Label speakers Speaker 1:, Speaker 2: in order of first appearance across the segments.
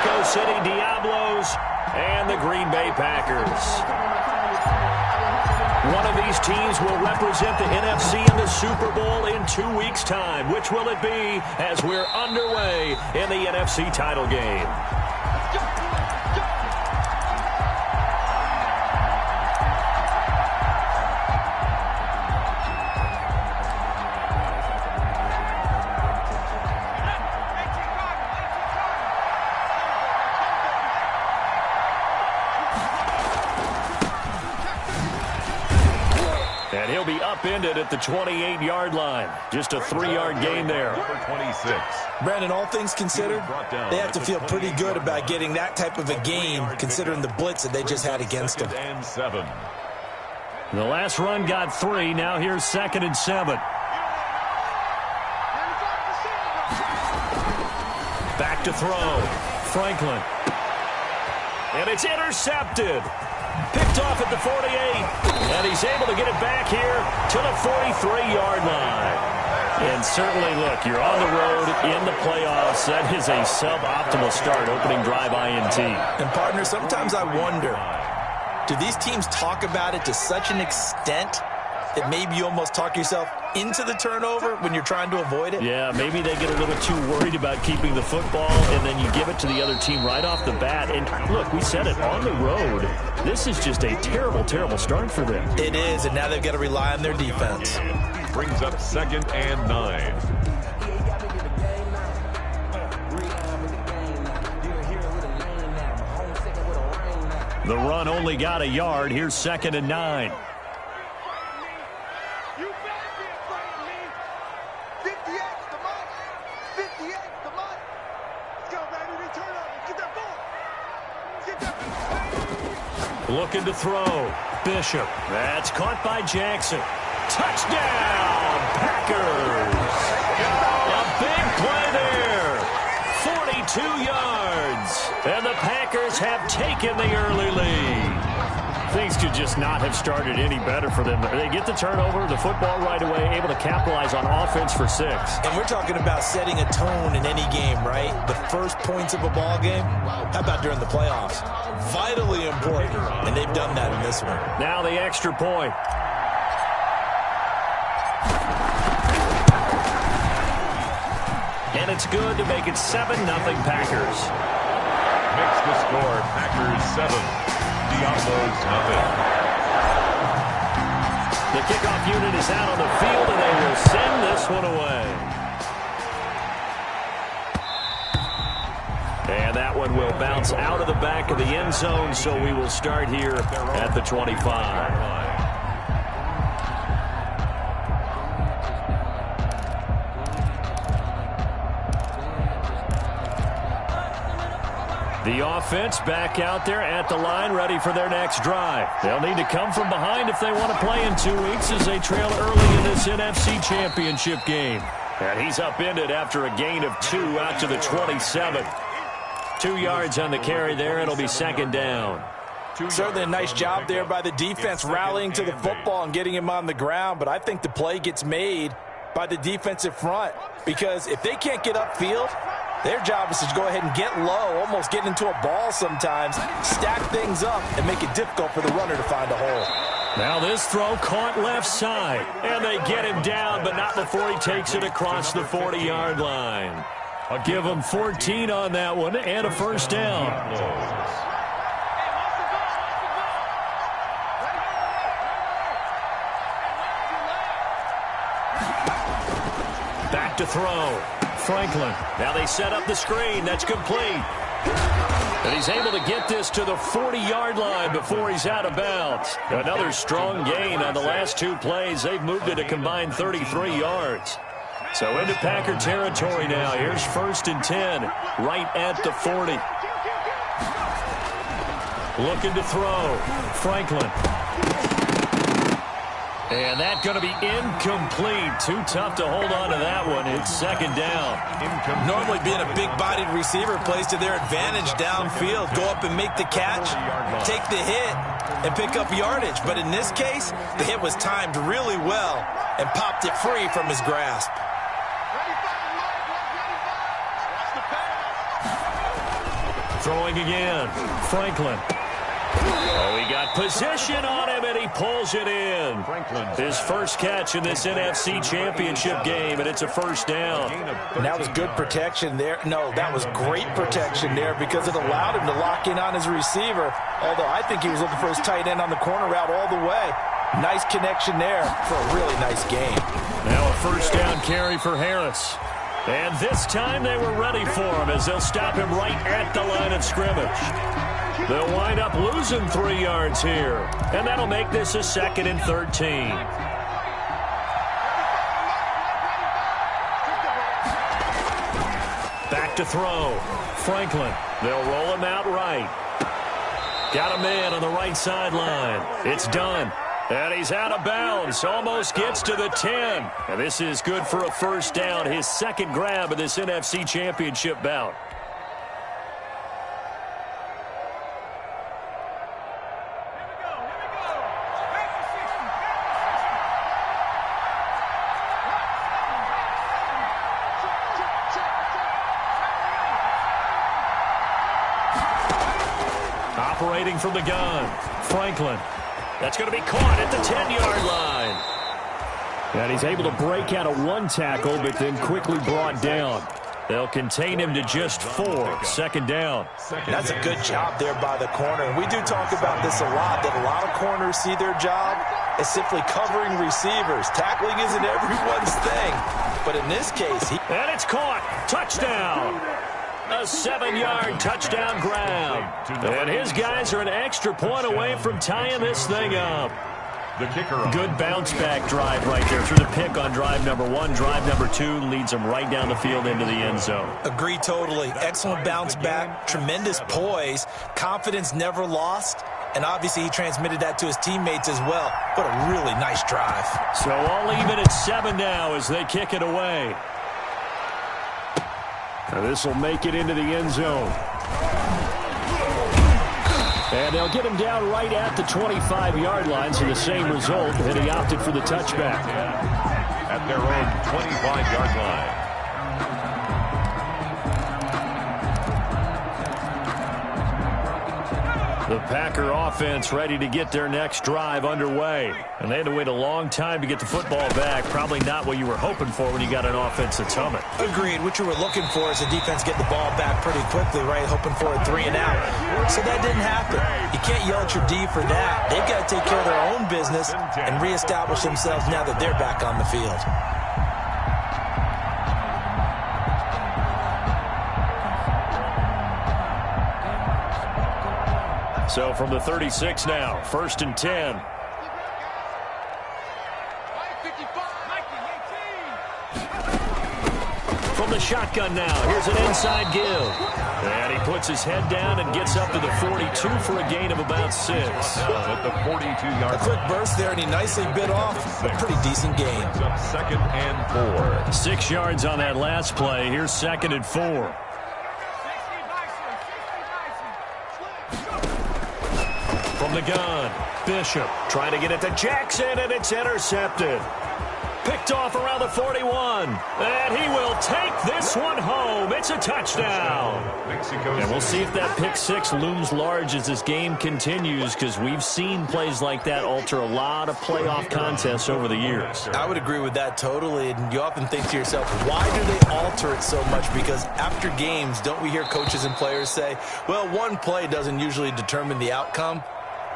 Speaker 1: Mexico City Diablos and the Green Bay Packers. One of these teams will represent the NFC in the Super Bowl in 2 weeks' time. Which will it be as we're underway in the NFC title game? And he'll be upended at the 28-yard line. Just a 3-yard gain there.
Speaker 2: Number 26.
Speaker 3: Brandon, all things considered, they have to feel pretty good about getting that type of a game, considering the blitz that they just had against them.
Speaker 2: And 7.
Speaker 1: The last run got 3. Now here's 2nd and 7. Back to throw. Franklin. And it's intercepted. Picked off at the 48, and he's able to get it back here to the 43-yard line. And certainly, look, you're on the road in the playoffs. That is a suboptimal start, opening drive INT.
Speaker 3: And, partner, sometimes I wonder, do these teams talk about it to such an extent that maybe you almost talk yourself into the turnover when you're trying to avoid it?
Speaker 1: Yeah, maybe they get a little too worried about keeping the football, and then you give it to the other team right off the bat. And, look, we said it, on the road, this is just a terrible, terrible start for them.
Speaker 3: It is, and now they've got to rely on their defense.
Speaker 2: Brings up 2nd and 9.
Speaker 1: The run only got a yard. Here's 2nd and 9. Looking to throw. Bishop. That's caught by Jackson. Touchdown, Packers. A big play there. 42 yards. And the Packers have taken the early lead. Things could just not have started any better for them. They get the turnover, the football right away, able to capitalize on offense for 6.
Speaker 3: And we're talking about setting a tone in any game, right? The first points of a ball game. How about during the playoffs? Vitally important, and they've done that in this one.
Speaker 1: Now the extra point. And it's good to make it 7-0 Packers.
Speaker 2: Makes the score Packers 7. Diablos nothing.
Speaker 1: The kickoff unit is out on the field, and they will send this one away. And that one will bounce out of the back of the end zone, so we will start here at the 25. The offense back out there at the line, ready for their next drive. They'll need to come from behind if they want to play in 2 weeks as they trail early in this NFC Championship game. And he's upended after a gain of 2 out to the 27. 2 yards on the carry there. It'll be 2nd down.
Speaker 3: Certainly a nice job there by the defense rallying to the football and getting him on the ground, but I think the play gets made by the defensive front because if they can't get upfield, their job is to go ahead and get low, almost get into a ball sometimes, stack things up, and make it difficult for the runner to find a hole.
Speaker 1: Now this throw caught left side, and they get him down, but not before he takes it across the 40-yard line. I'll give him 14 on that one and a first down. Back to throw. Franklin. Now they set up the screen. That's complete. And he's able to get this to the 40-yard line before he's out of bounds. Another strong gain on the last 2 plays. They've moved it a combined 33 yards. So into Packer territory now. Here's 1st and 10, right at the 40. Looking to throw. Franklin. And that's going to be incomplete. Too tough to hold on to that one. It's 2nd down.
Speaker 3: Normally being a big-bodied receiver plays to their advantage downfield. Go up and make the catch, take the hit, and pick up yardage. But in this case, the hit was timed really well and popped it free from his grasp.
Speaker 1: Throwing again. Franklin. Oh, he got possession on him, and he pulls it in. His first catch in this NFC Championship game, and it's a first down.
Speaker 3: And that was good protection there. No, that was great protection there because it allowed him to lock in on his receiver, although I think he was looking for his tight end on the corner route all the way. Nice connection there for a really nice game.
Speaker 1: Now a first down carry for Harris. And this time they were ready for him as they'll stop him right at the line of scrimmage. They'll wind up losing 3 yards here. And that'll make this a 2nd and 13. Back to throw. Franklin. They'll roll him out right. Got a man on the right sideline. It's done. And he's out of bounds. Almost gets to the 10. And this is good for a first down. His second grab of this NFC Championship bout. Operating from the gun. Franklin. That's going to be caught at the 10-yard line. And he's able to break out of one tackle, but then quickly brought down. They'll contain him to just 4. Second down.
Speaker 3: That's a good job there by the corner. And we do talk about this a lot, that a lot of corners see their job as simply covering receivers. Tackling isn't everyone's thing. But in this case,
Speaker 1: and it's caught. Touchdown. A 7-yard touchdown grab. And his guys are an extra point away from tying this thing up.
Speaker 2: The kicker.
Speaker 1: Good bounce-back drive right there through the pick on drive number 1. Drive number 2 leads them right down the field into the end zone.
Speaker 3: Agree totally. Excellent bounce back, tremendous poise, confidence never lost, and obviously he transmitted that to his teammates as well. What a really nice drive.
Speaker 1: So all even at 7 now as they kick it away. And this will make it into the end zone. And they'll get him down right at the 25-yard line, so the same result, and he opted for the touchback.
Speaker 2: At their own 25-yard line.
Speaker 1: The Packer offense ready to get their next drive underway. And they had to wait a long time to get the football back. Probably not what you were hoping for when you got an offense that's humming.
Speaker 3: Agreed. What you were looking for is the defense get the ball back pretty quickly, right? Hoping for a 3 and out. So that didn't happen. You can't yell at your D for that. They've got to take care of their own business and reestablish themselves now that they're back on the field.
Speaker 1: So from the 36 now, 1st and 10. From the shotgun now, here's an inside give. And he puts his head down and gets up to the 42 for a gain of about 6.
Speaker 2: At the 42-yard
Speaker 3: line. A quick burst there, and he nicely bit off. A pretty decent gain.
Speaker 2: 2nd and 4.
Speaker 1: 6 yards on that last play. Here's 2nd and 4. From the gun, Bishop trying to get it to Jackson, and it's intercepted. Picked off around the 41, and he will take this one home. It's a touchdown. And we'll see if that pick 6 looms large as this game continues, because we've seen plays like that alter a lot of playoff contests over the years.
Speaker 3: I would agree with that totally, and you often think to yourself, why do they alter it so much? Because after games, don't we hear coaches and players say, well, one play doesn't usually determine the outcome?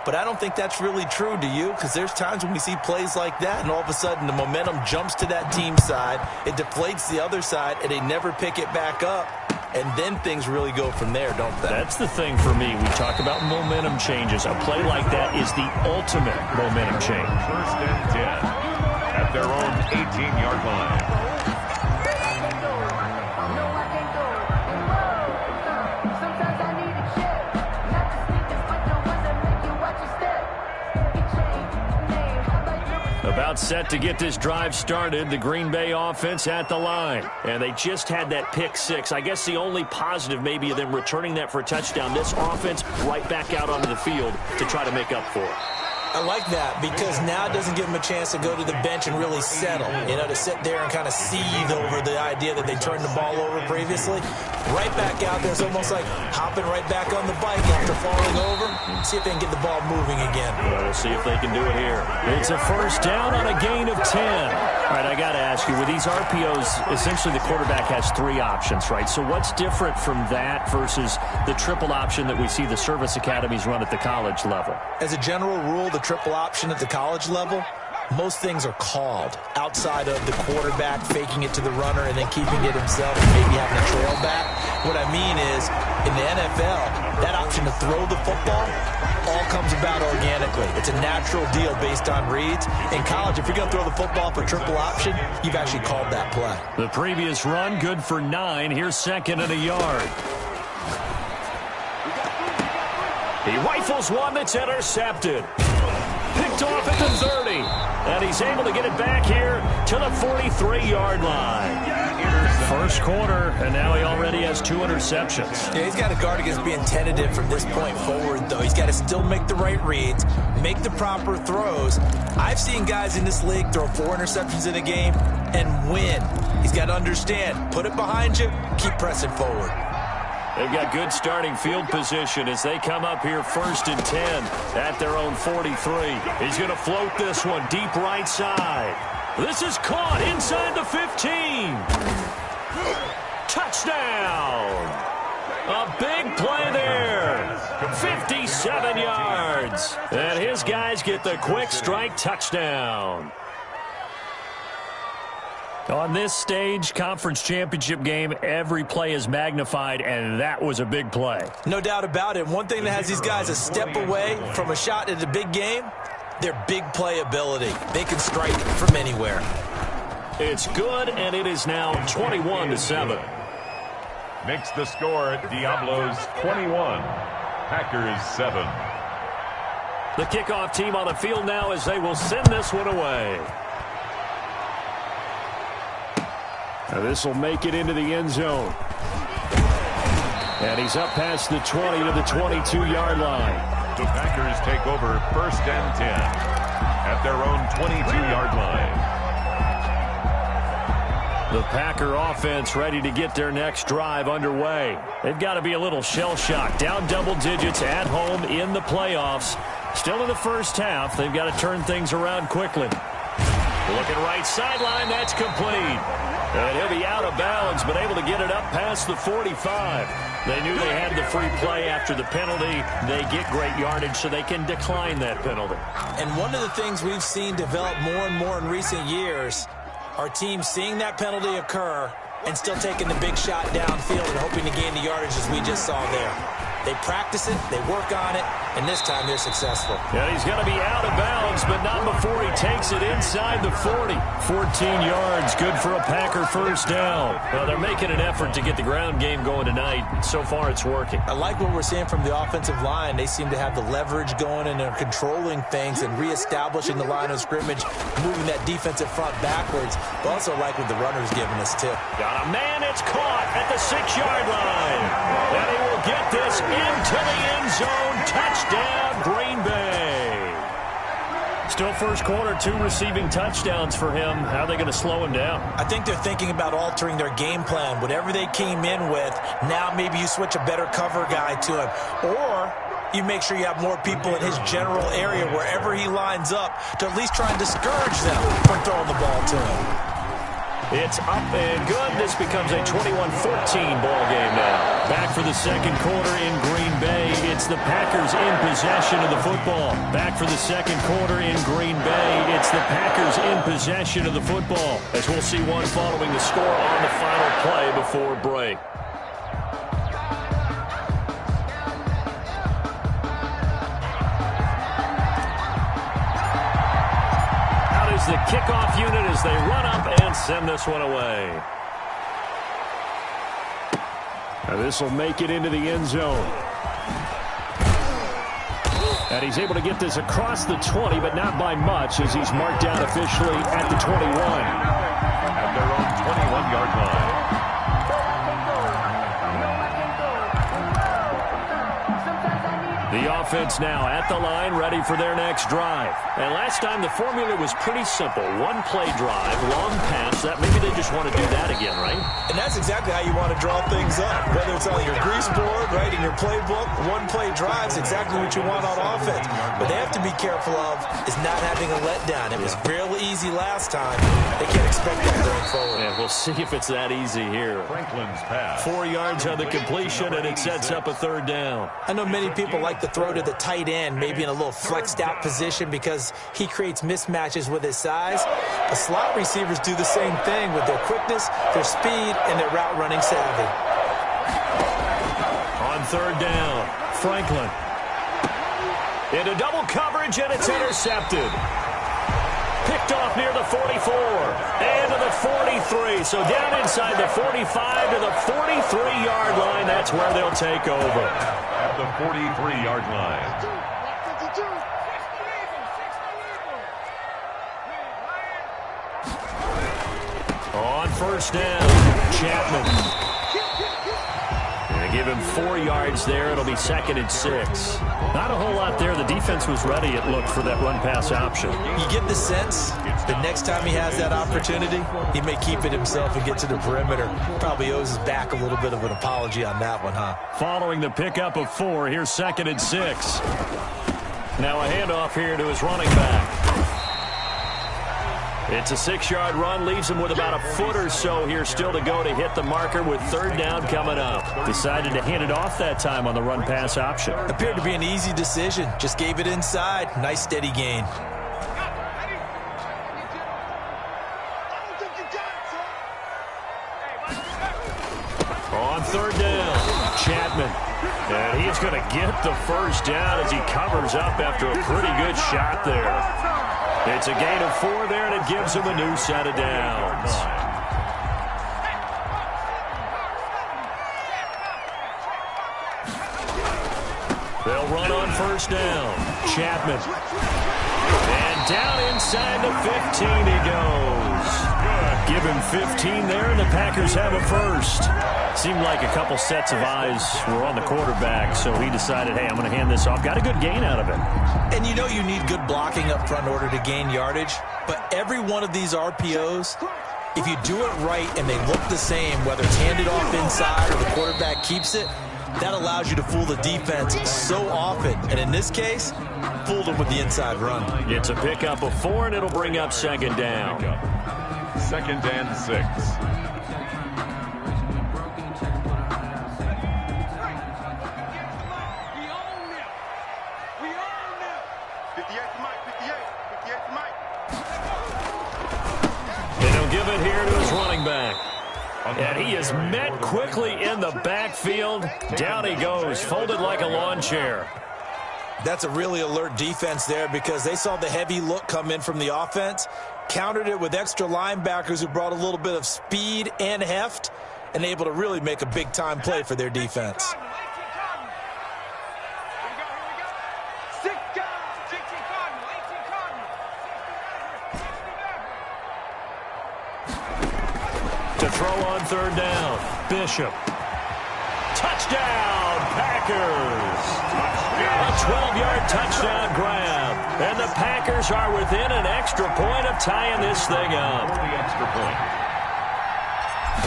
Speaker 3: But I don't think that's really true, do you? Because there's times when we see plays like that, and all of a sudden the momentum jumps to that team side, it deflates the other side, and they never pick it back up. And then things really go from there, don't they?
Speaker 1: That's the thing for me. We talk about momentum changes. A play like that is the ultimate momentum change.
Speaker 2: 1st and 10 at their own 18-yard line.
Speaker 1: About set to get this drive started, the Green Bay offense at the line. And they just had that pick 6. I guess the only positive maybe of them returning that for a touchdown. This offense right back out onto the field to try to make up for it.
Speaker 3: I like that because now it doesn't give them a chance to go to the bench and really settle, to sit there and kind of seethe over the idea that they turned the ball over previously. Right back out there, it's almost like hopping right back on the bike after falling over. See if they can get the ball moving again.
Speaker 1: Well, we'll see if they can do it here. It's a first down on a gain of 10. All right, I got to ask you, with these RPOs, essentially the quarterback has 3 options, right? So what's different from that versus the triple option that we see the service academies run at the college level?
Speaker 3: As a general rule, the triple option at the college level, most things are called outside of the quarterback faking it to the runner and then keeping it himself and maybe having a trail back. What I mean is, in the NFL, that option to throw the football all comes about organically. It's a natural deal based on reads. In college, if you're going to throw the football for triple option, you've actually called that play.
Speaker 1: The previous run, good for 9. Here's 2nd and a yard. He rifles one that's intercepted. Picked off at the 30. And he's able to get it back here to the 43-yard line. First quarter, and now he already has 2 interceptions.
Speaker 3: Yeah, he's got to guard against being tentative from this point forward, though. He's got to still make the right reads, make the proper throws. I've seen guys in this league throw 4 interceptions in a game and win. He's got to understand, put it behind you, keep pressing forward.
Speaker 1: They've got good starting field position as they come up here 1st and 10 at their own 43. He's going to float this one deep right side. This is caught inside the 15. Touchdown. A big play there. 57 yards. And his guys get the quick strike touchdown. On this stage, conference championship game, every play is magnified, and that was a big play.
Speaker 3: No doubt about it. One thing that has these guys a step away from a shot at a big game, their big play ability. They can strike from anywhere.
Speaker 1: It's good, and it is now 21-7.
Speaker 2: Makes the score Diablos 21, Packers 7.
Speaker 1: The kickoff team on the field now as they will send this one away. Now this will make it into the end zone. And he's up past the 20 to the 22-yard line.
Speaker 2: The Packers take over 1st and 10 at their own 22-yard line.
Speaker 1: The Packer offense ready to get their next drive underway. They've got to be a little shell-shocked. Down double digits at home in the playoffs. Still in the first half. They've got to turn things around quickly. Looking right sideline. That's complete. And he'll be out of bounds, but able to get it up past the 45. They knew they had the free play after the penalty. They get great yardage, so they can decline that penalty.
Speaker 3: And one of the things we've seen develop more and more in recent years are teams seeing that penalty occur and still taking the big shot downfield and hoping to gain the yardage as we just saw there. They practice it, they work on it, and this time they're successful.
Speaker 1: Yeah, he's going to be out of bounds, but not before he takes it inside the 40. 14 yards, good for a Packer first down. Well, they're making an effort to get the ground game going tonight. So far, it's working.
Speaker 3: I like what we're seeing from the offensive line. They seem to have the leverage going, and they're controlling things and reestablishing the line of scrimmage, moving that defensive front backwards. But also like what the runner's giving us, too.
Speaker 1: Got a man, it's caught at the 6-yard line. And he will get this into the end zone. Touchdown, Green Bay. Still first quarter, 2 receiving touchdowns for him. How are they going to slow him down?
Speaker 3: I think they're thinking about altering their game plan. Whatever they came in with, now maybe you switch a better cover guy to him. Or you make sure you have more people in his general area wherever he lines up to at least try and discourage them from throwing the ball to him.
Speaker 1: It's up and good. This becomes a 21-14 ball game now. Back for the second quarter in Green Bay. It's the Packers in possession of the football. Back for the second quarter in Green Bay. It's the Packers in possession of the football. As we'll see one following the score on the final play before break. The kickoff unit as they run up and send this one away. Now this will make it into the end zone. And he's able to get this across the 20, but not by much as he's marked down officially at the 21.
Speaker 2: At their own 21-yard line.
Speaker 1: The offense now at the line, ready for their next drive. And last time the formula was pretty simple. One play drive, long pass. That maybe they just want to do that again, right?
Speaker 3: And that's exactly how you want to draw things up. Whether it's on your grease board, right, in your playbook, one play drive is exactly what you want on offense. But they have to be careful of is not having a letdown. It was real easy last time. They can't expect that going forward.
Speaker 1: And we'll see if it's that easy here.
Speaker 2: Franklin's pass.
Speaker 1: 4 yards on the completion, and it sets up a third down.
Speaker 3: I know many people like to throw to the tight end, maybe in a little flexed out position because he creates mismatches with his size. But slot receivers do the same thing with their quickness, their speed, and their route running savvy.
Speaker 1: On third down, Franklin. Into double coverage, and it's intercepted. Picked off near the 44 and to the 43. So down inside the 45 to the 43-yard line. That's where they'll take over.
Speaker 2: At the 43-yard line.
Speaker 1: On first down, Chapman. They give him 4 yards there. It'll be 2nd and 6. Not a whole lot there. The defense was ready, it looked, for that run-pass option.
Speaker 3: You get the sense that next time he has that opportunity, he may keep it himself and get to the perimeter. Probably owes his back a little bit of an apology on that one, huh?
Speaker 1: Following the pickup of 4, here's 2nd and 6. Now a handoff here to his running back. It's a 6-yard run, leaves him with about a foot or so here still to go to hit the marker with third down coming up. Decided to hand it off that time on the run-pass option.
Speaker 3: Appeared to be an easy decision. Just gave it inside. Nice steady gain.
Speaker 1: On third down, Chapman. And he's going to get the first down as he covers up after a pretty good shot there. It's a gain of 4 there, and it gives him a new set of downs. They'll run on first down. Chapman. And down inside the 15 he goes. Give him 15 there, and the Packers have a first. Seemed like a couple sets of eyes were on the quarterback, so he decided, hey, I'm going to hand this off. Got a good gain out of it.
Speaker 3: And you know you need good blocking up front in order to gain yardage, but every one of these RPOs, if you do it right and they look the same, whether it's handed off inside or the quarterback keeps it, that allows you to fool the defense so often. And in this case, fooled them with the inside run.
Speaker 1: It's a pickup of 4, and it'll bring up 2nd down.
Speaker 2: 2nd and 6.
Speaker 1: Give it here to his running back. And he is met quickly in the backfield. Down he goes, folded like a lawn chair.
Speaker 3: That's a really alert defense there because they saw the heavy look come in from the offense, countered it with extra linebackers who brought a little bit of speed and heft, and able to really make a big-time play for their defense.
Speaker 1: To throw on third down, Bishop. Touchdown, Packers! A 12-yard touchdown grab. And the Packers are within an extra point of tying this thing up.
Speaker 2: The extra point.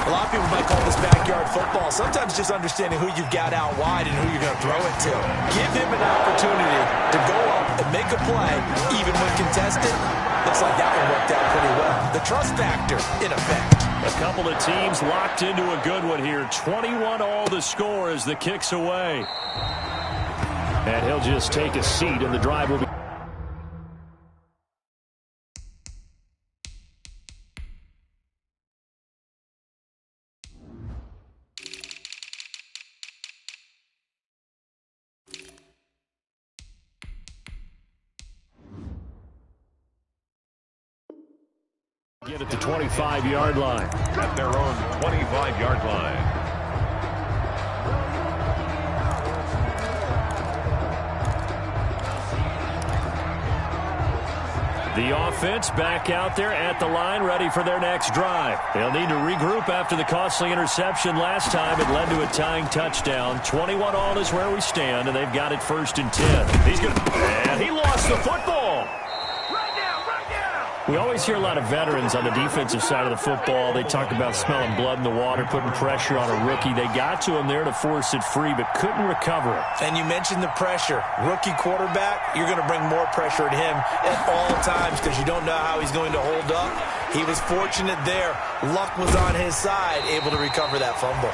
Speaker 3: A lot of people might call this backyard football. Sometimes just understanding who you've got out wide and who you're going to throw it to. Give him an opportunity to go up and make a play, even when contested. Looks like that one worked out pretty well. The trust factor, in effect.
Speaker 1: A couple of teams locked into a good one here. 21-all the score as the kick's away. And he'll just take a seat, and the drive will be... Get at the 25-yard line.
Speaker 2: At their own 25-yard line.
Speaker 1: The offense back out there at the line, ready for their next drive. They'll need to regroup after the costly interception last time. It led to a tying touchdown. 21 all is where we stand, and they've got it 1st and 10. And he lost the football. We always hear a lot of veterans on the defensive side of the football. They talk about smelling blood in the water, putting pressure on a rookie. They got to him there to force it free, but couldn't recover it.
Speaker 3: And you mentioned the pressure. Rookie quarterback, you're going to bring more pressure at him at all times because you don't know how he's going to hold up. He was fortunate there. Luck was on his side, able to recover that fumble.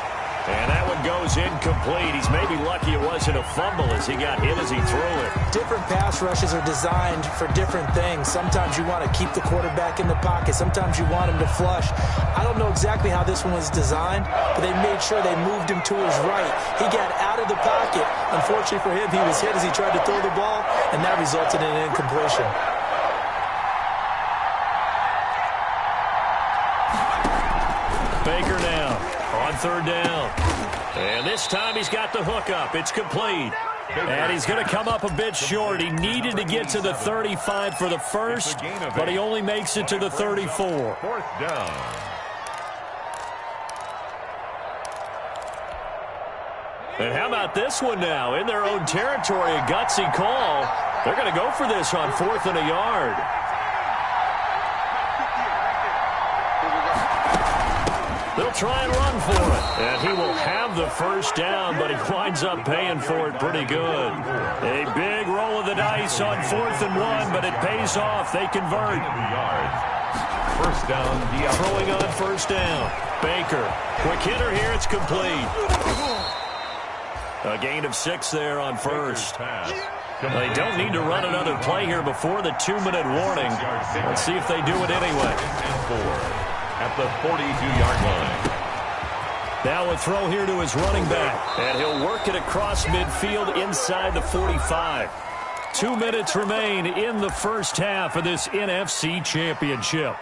Speaker 1: And that one goes incomplete. He's maybe lucky it wasn't a fumble as he got hit as he threw it.
Speaker 3: Different pass rushes are designed for different things. Sometimes you want to keep the quarterback in the pocket. Sometimes you want him to flush. I don't know exactly how this one was designed, but they made sure they moved him to his right. He got out of the pocket. Unfortunately for him, he was hit as he tried to throw the ball, and that resulted in an incompletion.
Speaker 1: Baker now on 3rd down. And this time he's got the hook up. It's complete. And he's going to come up a bit short. He needed to get to the 35 for the first, but he only makes it to the 34.
Speaker 2: 4th down.
Speaker 1: And how about this one now? In their own territory, a gutsy call. They're going to go for this on 4th and a yard. They'll try and run for it. And he will have the first down, but he winds up paying for it pretty good. A big roll of the dice on 4th and 1, but it pays off. They convert.
Speaker 2: 1st down.
Speaker 1: Throwing on 1st down. Baker. Quick hitter here. It's complete. A gain of 6 there on 1st. They don't need to run another play here before the 2-minute warning. Let's see if they do it anyway.
Speaker 2: At the 42-yard line.
Speaker 1: Now a throw here to his running back. And he'll work it across midfield inside the 45. 2 minutes remain in the first half of this NFC Championship.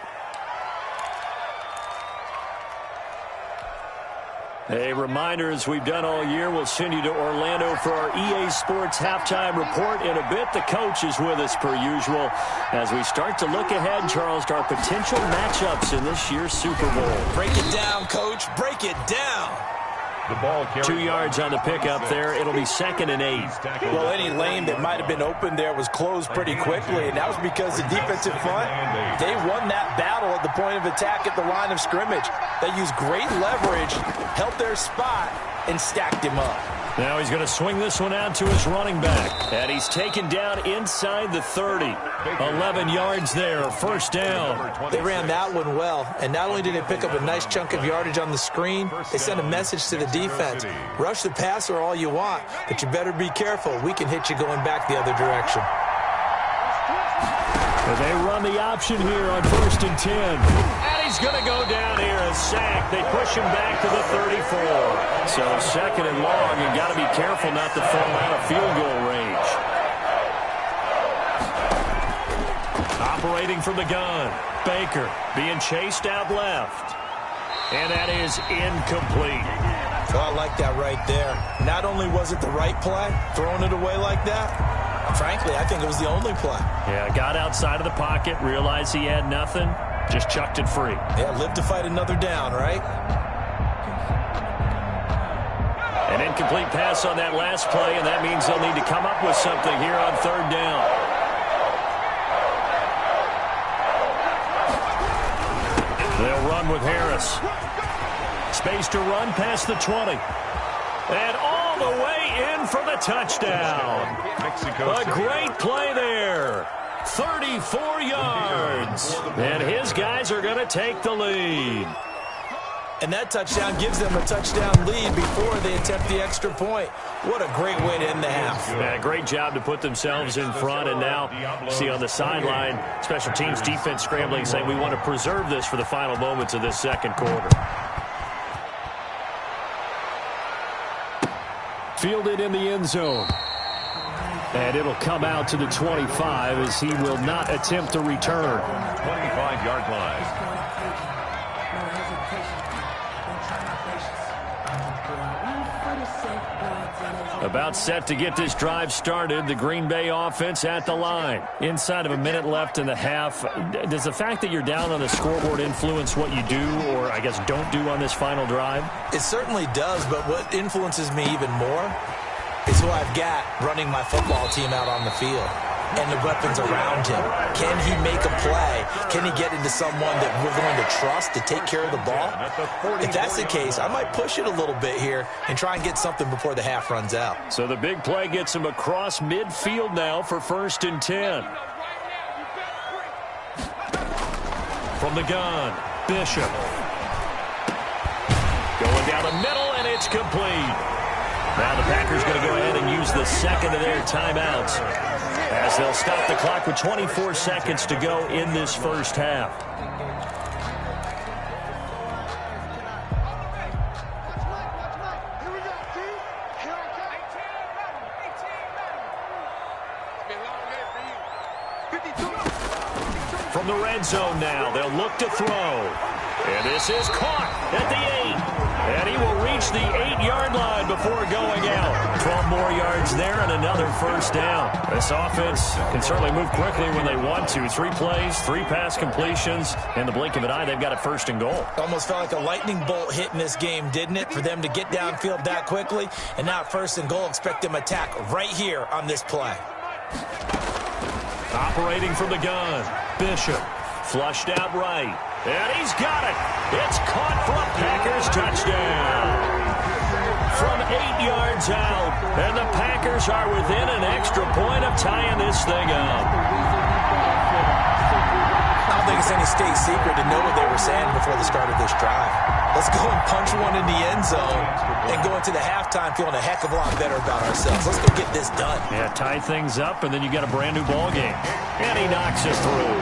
Speaker 1: A reminder, as we've done all year, we'll send you to Orlando for our EA Sports halftime report. In a bit, the coach is with us per usual as we start to look ahead, Charles, to our potential matchups in this year's Super Bowl.
Speaker 3: Break it down, Coach. Break it down.
Speaker 2: The ball
Speaker 1: 2 yards on the pickup there. It'll be 2nd and 8.
Speaker 3: Well, any lane that might have been open there was closed pretty quickly, and that was because the defensive front, they won that battle at the point of attack at the line of scrimmage. They used great leverage, held their spot, and stacked him up.
Speaker 1: Now he's going to swing this one out to his running back. And he's taken down inside the 30. 11 yards there, 1st down.
Speaker 3: They ran that one well. And not only did they pick up a nice chunk of yardage on the screen, they sent a message to the defense. Rush the passer all you want, but you better be careful. We can hit you going back the other direction.
Speaker 1: And they run the option here on 1st and 10. And he's going to go down here, a sack. They push him back to the 34. So 2nd and long, you got to be careful not to fall out of field goal range. Operating from the gun, Baker being chased out left. And that is incomplete.
Speaker 3: Oh, I like that right there. Not only was it the right play, throwing it away like that, frankly, I think it was the only play.
Speaker 1: Yeah, got outside of the pocket, realized he had nothing, just chucked it free.
Speaker 3: Yeah, live to fight another down, right?
Speaker 1: An incomplete pass on that last play, and that means they'll need to come up with something here on 3rd down. They'll run with Harris. Space to run past the 20. And all the way in for the touchdown. A great play there. 34 yards. And his guys are going to take the lead.
Speaker 3: And that touchdown gives them a touchdown lead before they attempt the extra point. What a great way to end the half.
Speaker 1: Yeah, great job to put themselves in front. And now, see on the sideline, special teams defense scrambling, saying we want to preserve this for the final moments of this 2nd quarter. Fielded in the end zone. And it'll come out to the 25 as he will not attempt to return.
Speaker 2: 25-yard line.
Speaker 1: About set to get this drive started. The Green Bay offense at the line. Inside of a minute left in the half. Does the fact that you're down on the scoreboard influence what you do or, I guess, don't do on this final drive?
Speaker 3: It certainly does, but what influences me even more is who I've got running my football team out on the field and the weapons around him. Can he make a play? Can he get into someone that we're going to trust to take care of the ball? If that's the case, I might push it a little bit here and try and get something before the half runs out.
Speaker 1: So the big play gets him across midfield now for 1st and 10. From the gun, Bishop. Going down the middle, and it's complete. Now the Packers going to go ahead and use the second of their timeouts as they'll stop the clock with 24 seconds to go in this first half. From the red zone now, they'll look to throw. And this is caught at the 8. And he will reach the 8-yard line before going out. 12 more yards there and another first down. This offense can certainly move quickly when they want to. 3 plays, 3 pass completions. In the blink of an eye, they've got a 1st and goal.
Speaker 3: Almost felt like a lightning bolt hit in this game, didn't it? For them to get downfield that quickly. And now 1st and goal, expect them to attack right here on this play.
Speaker 1: Operating from the gun, Bishop. Flushed out right. And he's got it. It's caught for a Packers touchdown. From 8 yards out. And the Packers are within an extra point of tying this thing up.
Speaker 3: I don't think it's any state secret to know what they were saying before the start of this drive. Let's go and punch one in the end zone and go into the halftime feeling a heck of a lot better about ourselves. Let's go get this done.
Speaker 1: Yeah, tie things up, and then you got a brand new ball game. And he knocks it through.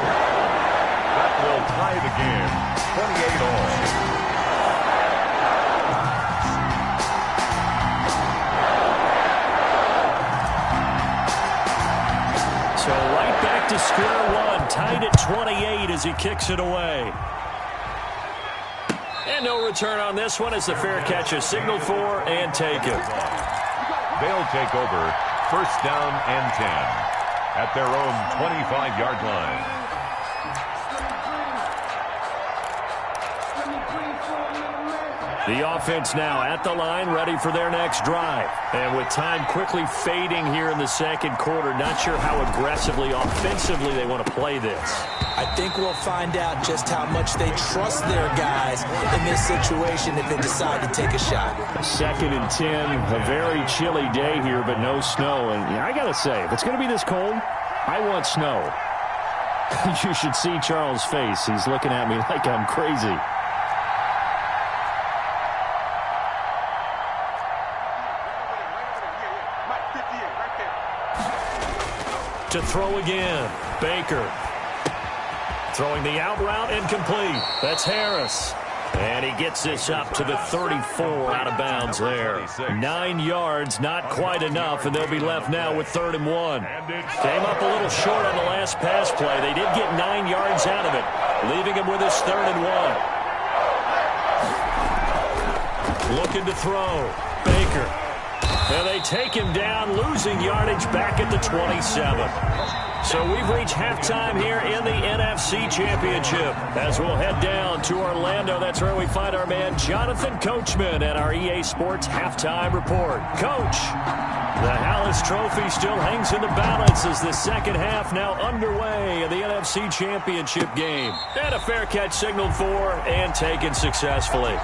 Speaker 2: That will tie the game, 28 all.
Speaker 1: So right back to square one, tied at 28 as he kicks it away. And no return on this one as the fair catch is signaled for and taken.
Speaker 2: They'll take over 1st down and 10 at their own 25-yard line.
Speaker 1: The offense now at the line, ready for their next drive. And with time quickly fading here in the second quarter, not sure how aggressively, offensively they want to play this.
Speaker 3: I think we'll find out just how much they trust their guys in this situation if they decide to take a shot.
Speaker 1: 2nd and 10, a very chilly day here, but no snow. And I got to say, if it's going to be this cold, I want snow. You should see Charles' face. He's looking at me like I'm crazy. To throw again, Baker. Throwing the out route, incomplete. That's Harris. And he gets this up to the 34, out of bounds there. 9 yards, not quite enough, and they'll be left now with 3rd and 1. Came up a little short on the last pass play. They did get 9 yards out of it, leaving him with his 3rd and 1. Looking to throw, Baker. And they take him down, losing yardage back at the 27. So we've reached halftime here in the NFC Championship. As we'll head down to Orlando, that's where we find our man Jonathan Coachman at our EA Sports Halftime Report. Coach, the Hallis Trophy still hangs in the balance as the second half now underway in the NFC Championship game. And a fair catch signaled for and taken successfully.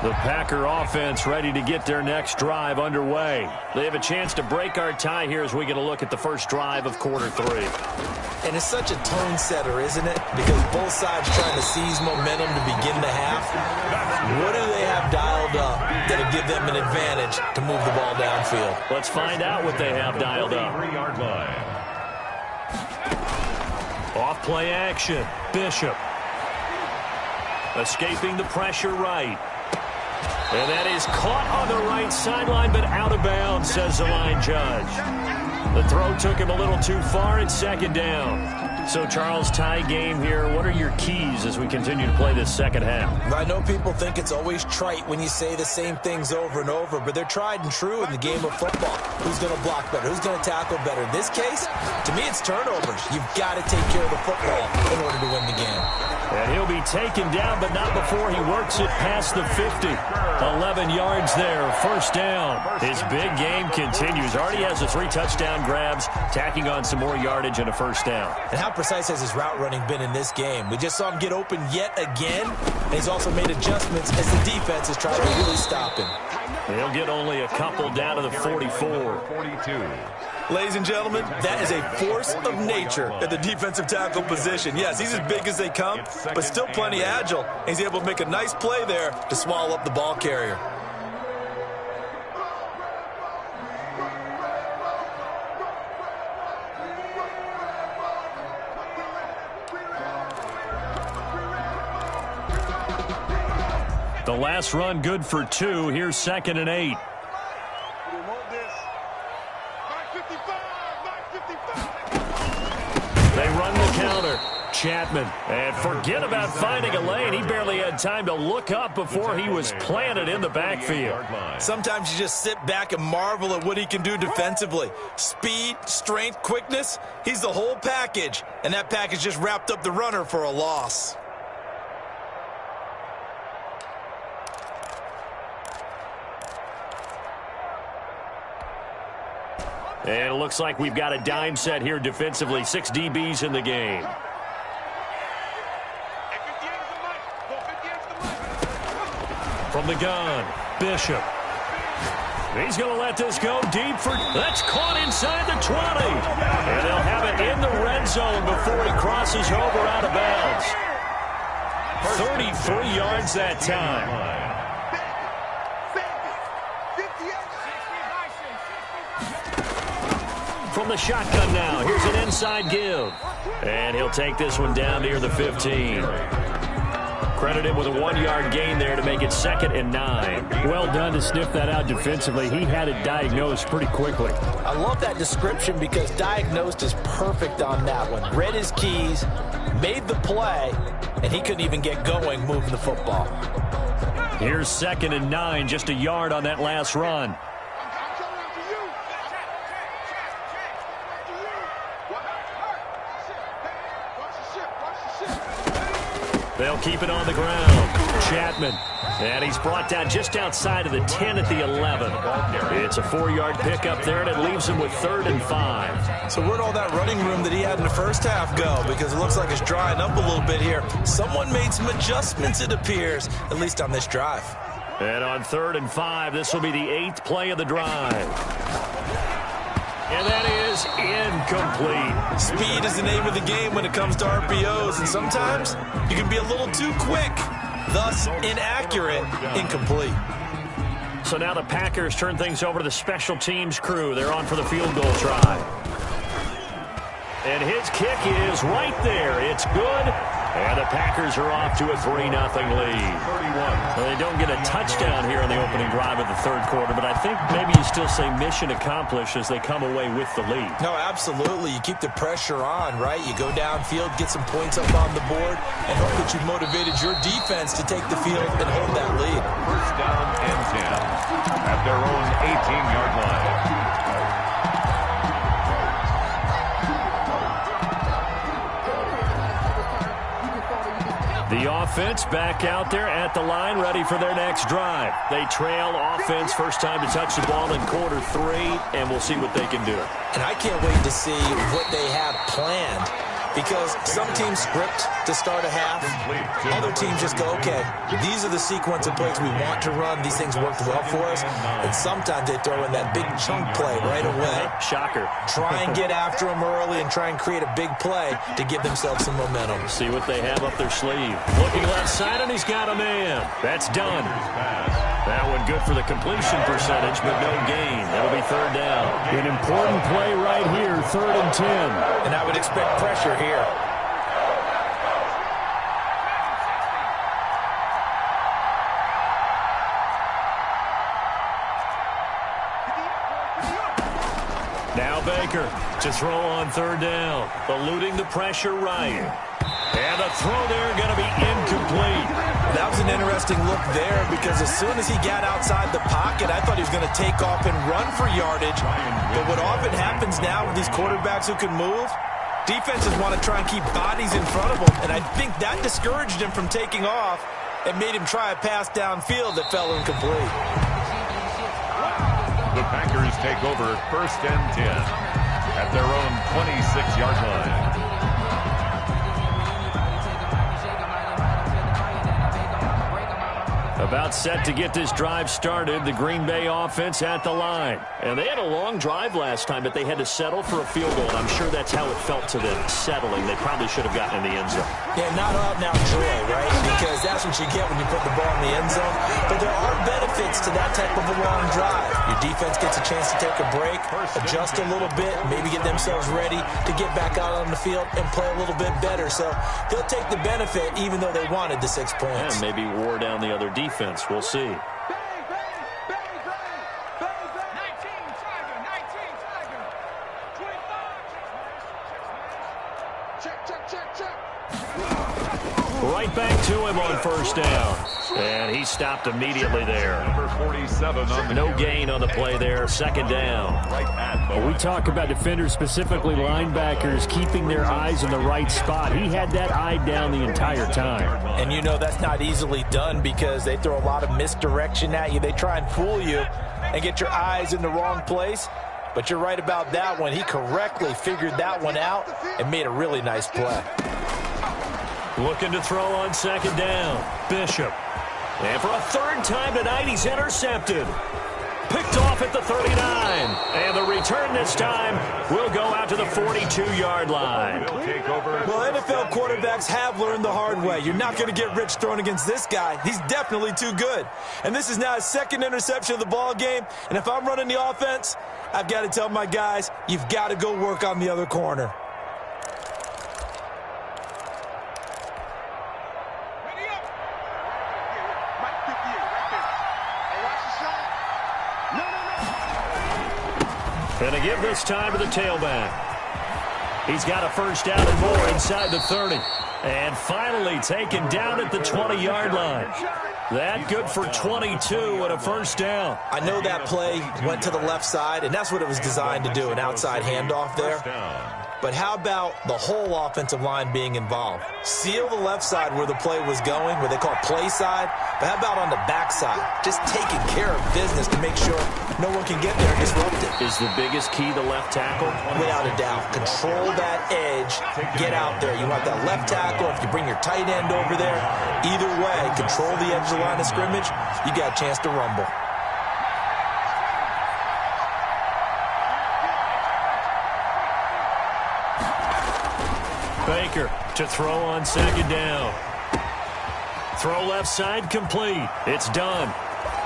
Speaker 1: The Packer offense ready to get their next drive underway. They have a chance to break our tie here as we get a look at the first drive of quarter 3.
Speaker 3: And it's such a tone setter, isn't it? Because both sides trying to seize momentum to begin the half. What do they have dialed up that'll give them an advantage to move the ball downfield?
Speaker 1: Let's find out what they have dialed up.
Speaker 2: 3-yard line.
Speaker 1: Off play action. Bishop. Escaping the pressure right. And that is caught on the right sideline, but out of bounds, says the line judge. The throw took him a little too far. It's 2nd down. So, Charles, tie game here. What are your keys as we continue to play this second half?
Speaker 3: I know people think it's always trite when you say the same things over and over, but they're tried and true in the game of football. Who's going to block better? Who's going to tackle better? In this case, to me, it's turnovers. You've got to take care of the football in order to win the game.
Speaker 1: And he'll be taken down, but not before he works it past the 50. 11 yards there, first down. His big game continues. Already has the 3 touchdown grabs, tacking on some more yardage and a first down.
Speaker 3: And how precise has his route running been in this game? We just saw him get open yet again, and he's also made adjustments as the defense has tried to really stop him.
Speaker 1: He'll get only a couple down to the 44.
Speaker 2: 42.
Speaker 3: Ladies and gentlemen, that is a force of nature at the defensive tackle position. Yes, he's as big as they come, but still plenty agile. He's able to make a nice play there to swallow up the ball carrier.
Speaker 1: The last run good for 2. Here's 2nd and 8. They run the counter. Chapman. And forget about finding a lane. He barely had time to look up before he was planted in the backfield.
Speaker 3: Sometimes you just sit back and marvel at what he can do defensively. Speed, strength, quickness. He's the whole package. And that package just wrapped up the runner for a loss.
Speaker 1: And it looks like we've got a dime set here defensively. 6 DBs in the game. From the gun, Bishop. He's going to let this go deep for... That's caught inside the 20. And they'll have it in the red zone before he crosses over out of bounds. 33 yards that time. From the shotgun now, here's an inside give. And he'll take this one down near the 15. Credited with a 1-yard gain there to make it 2nd and 9. Well done to sniff that out defensively. He had it diagnosed pretty quickly.
Speaker 3: I love that description because diagnosed is perfect on that one. Read his keys, made the play, and he couldn't even get going moving the football.
Speaker 1: Here's 2nd and 9, just a yard on that last run. They'll keep it on the ground. Chapman. And he's brought down just outside of the 10 at the 11. It's a 4-yard pickup there, and it leaves him with 3rd and 5.
Speaker 3: So where'd all that running room that he had in the first half go? Because it looks like it's drying up a little bit here. Someone made some adjustments, it appears, at least on this drive.
Speaker 1: And on 3rd and 5, this will be the 8th play of the drive. And that is incomplete.
Speaker 3: Speed is the name of the game when it comes to RPOs, and sometimes you can be a little too quick, thus inaccurate, incomplete.
Speaker 1: So now the Packers turn things over to the special teams crew. They're on for the field goal try. And his kick is right there. It's good. And the Packers are off to a 3-0 lead. 31. Well, they don't get a touchdown here on the opening drive of the 3rd quarter, but I think maybe you still say mission accomplished as they come away with the lead.
Speaker 3: No, absolutely. You keep the pressure on, right? You go downfield, get some points up on the board, and hope that you've motivated your defense to take the field and hold that lead.
Speaker 2: 1st down and 10 at their own 18-yard line.
Speaker 1: The offense back out there at the line, ready for their next drive. They trail offense, first time to touch the ball in quarter 3, and we'll see what they can do.
Speaker 3: And I can't wait to see what they have planned, because some teams script to start a half. Other teams just go, okay, these are the sequence of plays we want to run. These things worked well for us. And sometimes they throw in that big chunk play right away.
Speaker 1: Shocker.
Speaker 3: Try and get after them early and try and create a big play to give themselves some momentum.
Speaker 1: See what they have up their sleeve. Looking left side, and he's got a man. That's done. That one good for the completion percentage, but no gain. That'll be 3rd down. An important play right here, 3rd and 10.
Speaker 3: And I would expect pressure here.
Speaker 1: Now Baker to throw on third down, eluding the pressure right. And the throw there going to be incomplete.
Speaker 3: That was an interesting look there because as soon as he got outside the pocket, I thought he was going to take off and run for yardage. But what often happens now with these quarterbacks who can move, defenses want to try and keep bodies in front of them. And I think that discouraged him from taking off and made him try a pass downfield that fell incomplete.
Speaker 2: The Packers take over 1st and 10 at their own 26-yard line.
Speaker 1: About set to get this drive started, the Green Bay offense at the line. And they had a long drive last time, but they had to settle for a field goal, and I'm sure that's how it felt to them, settling. They probably should have gotten in the end zone.
Speaker 3: Yeah, not out now joy, right? Because that's what you get when you put the ball in the end zone. But there are benefits to that type of a long drive. Your defense gets a chance to take a break, adjust a little bit, maybe get themselves ready to get back out on the field and play a little bit better. So they'll take the benefit even though they wanted the 6 points.
Speaker 1: And maybe wore down the other defense. We'll see. Right back to him on first down. And he stopped immediately there.
Speaker 2: Number 47 on the
Speaker 1: no gain on the play there. 2nd down.
Speaker 4: Well, we talk about defenders, specifically linebackers, keeping their eyes in the right spot. He had that eye down the entire time.
Speaker 3: And you know that's not easily done because they throw a lot of misdirection at you. They try and fool you and get your eyes in the wrong place. But you're right about that one. He correctly figured that one out and made a really nice play.
Speaker 1: Looking to throw on 2nd down. Bishop. And for a 3rd time tonight, he's intercepted. Picked off at the 39. And the return this time will go out to the 42-yard line.
Speaker 3: Well, NFL quarterbacks have learned the hard way. You're not going to get rich throwing against this guy. He's definitely too good. And this is now his 2nd interception of the ball game. And if I'm running the offense, I've got to tell my guys, you've got to go work on the other corner.
Speaker 1: And a give this time to the tailback. He's got a 1st down and more inside the 30. And finally taken down at the 20-yard line. That good for 22 and a 1st down.
Speaker 3: I know that play went to the left side, and that's what it was designed to do, an outside handoff there. But how about the whole offensive line being involved? Seal the left side where the play was going, where they call play side. But how about on the back side? Just taking care of business to make sure no one can get there and disrupt it.
Speaker 1: Is the biggest key the left tackle?
Speaker 3: Without a doubt. Control that edge. Get out there. You want that left tackle. If you bring your tight end over there, either way, control the edge of the line of scrimmage, you got a chance to rumble.
Speaker 1: Baker to throw on 2nd down. Throw left side complete. It's done.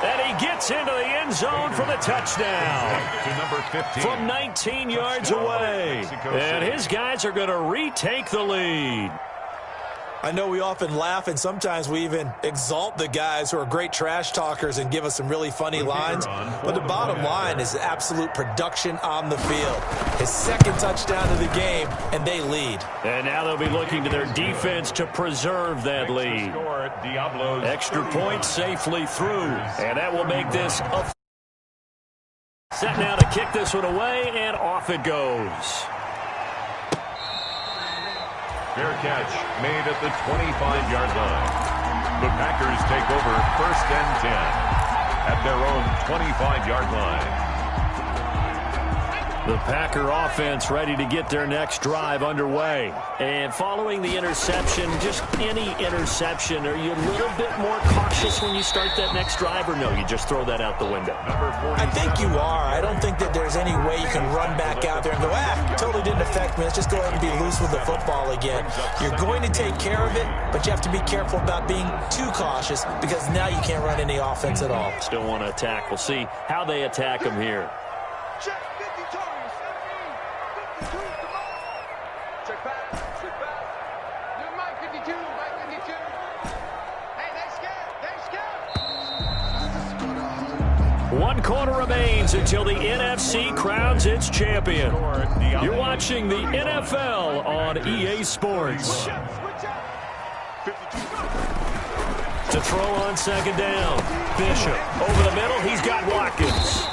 Speaker 1: And he gets into the end zone for the touchdown.
Speaker 2: To number 15.
Speaker 1: From 19 yards away. And his guys are going to retake the lead.
Speaker 3: I know we often laugh and sometimes we even exalt the guys who are great trash talkers and give us some really funny lines. But the bottom line is absolute production on the field. His 2nd touchdown of the game, and they lead.
Speaker 1: And now they'll be looking to their defense to preserve that lead. Extra point safely through. And that will make this a set now to kick this one away, and off it goes.
Speaker 2: Fair catch made at the 25-yard line. The Packers take over 1st and 10 at their own 25-yard line.
Speaker 1: The Packer offense ready to get their next drive underway. And following the interception, just any interception, are you a little bit more cautious when you start that next drive, or no, you just throw that out the window?
Speaker 3: I think you are. I don't think that there's any way you can run back out there and go, totally didn't affect me. Let's just go ahead and be loose with the football again. You're going to take care of it, but you have to be careful about being too cautious because now you can't run any offense at all.
Speaker 1: Still want to attack. We'll see how they attack him here.
Speaker 4: 1 quarter remains until the NFC crowns its champion. You're watching the NFL on EA Sports. To throw on second down. Bishop over the middle. He's got Watkins.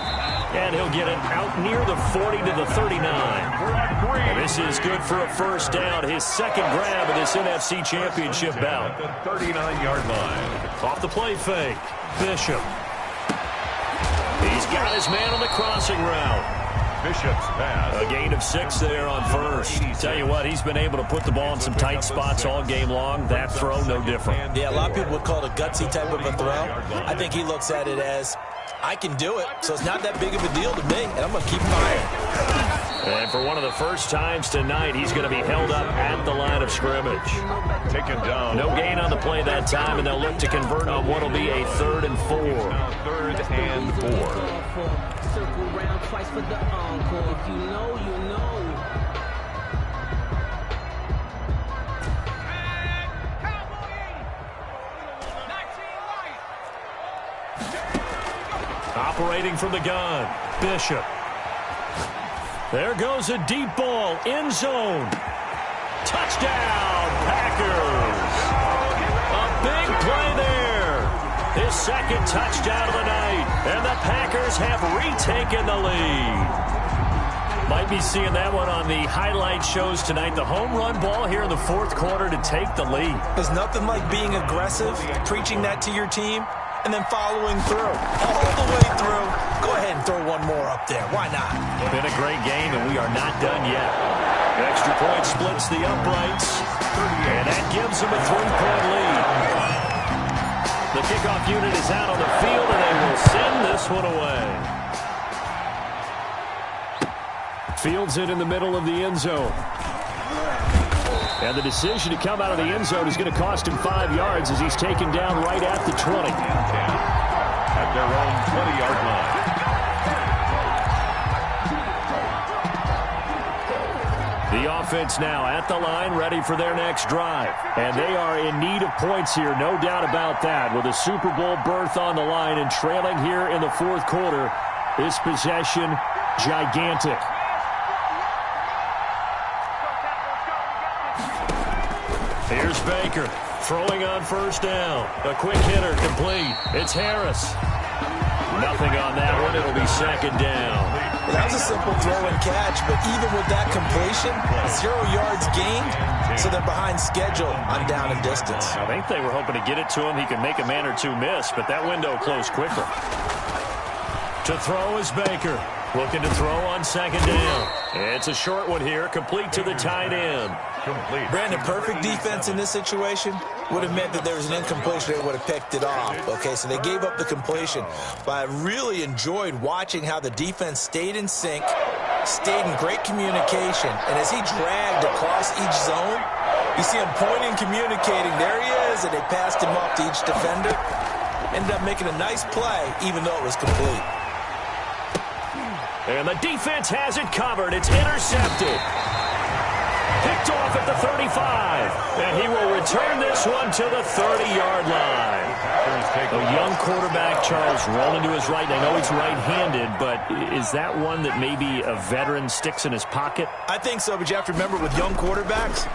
Speaker 4: And he'll get it out near the 40 to the 39. And this is good for a first down. His second grab of this NFC championship bout.
Speaker 2: The 39-yard line.
Speaker 4: Off the play fake. Bishop. He's got his man on the crossing route.
Speaker 2: Bishop's pass.
Speaker 4: A gain of 6 there on first. Tell you what, he's been able to put the ball in some tight spots all game long. That throw, no different.
Speaker 3: Yeah, a lot of people would call it a gutsy type of a throw. I think he looks at it as, I can do it, so it's not that big of a deal to me, and I'm going to keep firing.
Speaker 4: And for one of the first times tonight, he's going to be held up at the line of scrimmage.
Speaker 2: Taken down.
Speaker 4: No gain on the play that time, and they'll look to convert on what will be a 3rd and 4.
Speaker 2: 3rd and 4.
Speaker 5: Circle round twice for the encore. If you know, you know.
Speaker 4: Operating from the gun, Bishop. There goes a deep ball, end zone. Touchdown, Packers. A big play there. His second touchdown of the night. And the Packers have retaken the lead. Might be seeing that one on the highlight shows tonight. The home run ball here in the 4th quarter to take the lead.
Speaker 3: There's nothing like being aggressive, preaching that to your team, and then following through. All the way through. Go ahead and throw one more up there. Why not?
Speaker 4: Been a great game, and we are not done yet. Extra point splits the uprights, and that gives them a 3-point lead. The kickoff unit is out on the field, and they will send this one away. Fields it in the middle of the end zone. And the decision to come out of the end zone is going to cost him 5 yards as he's taken down right at the 20.
Speaker 2: At their own 20-yard line.
Speaker 4: The offense now at the line, ready for their next drive. And they are in need of points here, no doubt about that. With a Super Bowl berth on the line and trailing here in the 4th quarter, this possession gigantic. Here's Baker throwing on first down. A quick hitter complete. It's Harris. Nothing on that one. It'll be second down.
Speaker 3: Well, that was a simple throw and catch, but even with that completion, 0 yards gained, so they're behind schedule on down and distance.
Speaker 4: I think they were hoping to get it to him. He could make a man or two miss, but that window closed quickly. To throw is Baker. Looking to throw on second down. It's a short one here, complete to the tight end.
Speaker 2: Complete.
Speaker 3: Brandon, perfect defense in this situation would have meant that there was an incompletion. They would have picked it off. Okay, so they gave up the completion. But I really enjoyed watching how the defense stayed in sync, stayed in great communication. And as he dragged across each zone, you see him pointing, communicating. There he is, and they passed him off to each defender. Ended up making a nice play, even though it was complete.
Speaker 4: And the defense has it covered. It's intercepted. Picked off at the 35. And he will return this one to the 30-yard line. A young quarterback, Charles, rolling to his right. I know he's right-handed, but is that one that maybe a veteran sticks in his pocket?
Speaker 3: I think so, but you have to remember with young quarterbacks,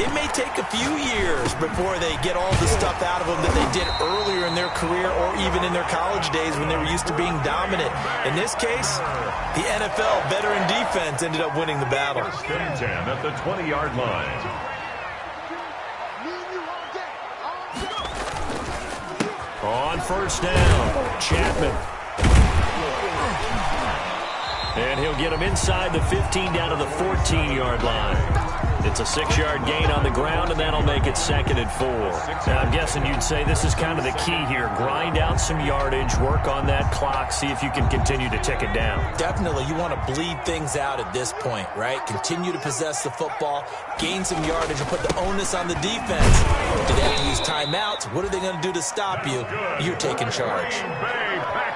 Speaker 3: it may take a few years before they get all the stuff out of them that they did earlier in their career or even in their college days when they were used to being dominant. In this case, the NFL veteran defense ended up winning the battle.
Speaker 2: First and 10 at the 20-yard line.
Speaker 4: On first down, Chapman. And he'll get him inside the 15 down to the 14-yard line. It's a 6-yard gain on the ground, and that'll make it 2nd and 4. Now, I'm guessing you'd say this is kind of the key here. Grind out some yardage, work on that clock, see if you can continue to tick it down.
Speaker 3: Definitely, you want to bleed things out at this point, right? Continue to possess the football, gain some yardage, and put the onus on the defense. Do they have to use timeouts? What are they going to do to stop you? You're taking charge.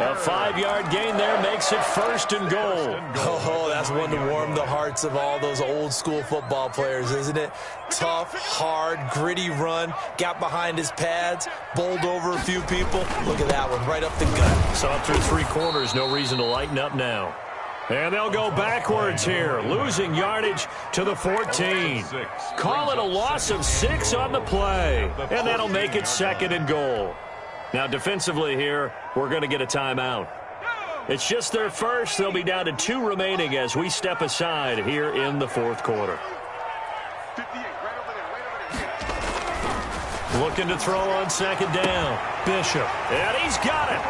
Speaker 4: A 5-yard gain there makes it 1st and goal.
Speaker 3: Oh, that's one to warm the hearts of all those old-school football players Bears, isn't it? Tough, hard, gritty run. Got behind his pads, bowled over a few people. Look at that one, right up the gut.
Speaker 4: So up through 3 quarters, no reason to lighten up now. And they'll go backwards here, losing yardage to the 14. Call it a loss of 6 on the play, and that'll make it 2nd and goal. Now defensively here, we're going to get a timeout. It's just their first. They'll be down to 2 remaining as we step aside here in the 4th quarter. Looking to throw on 2nd down. Bishop. And he's got it.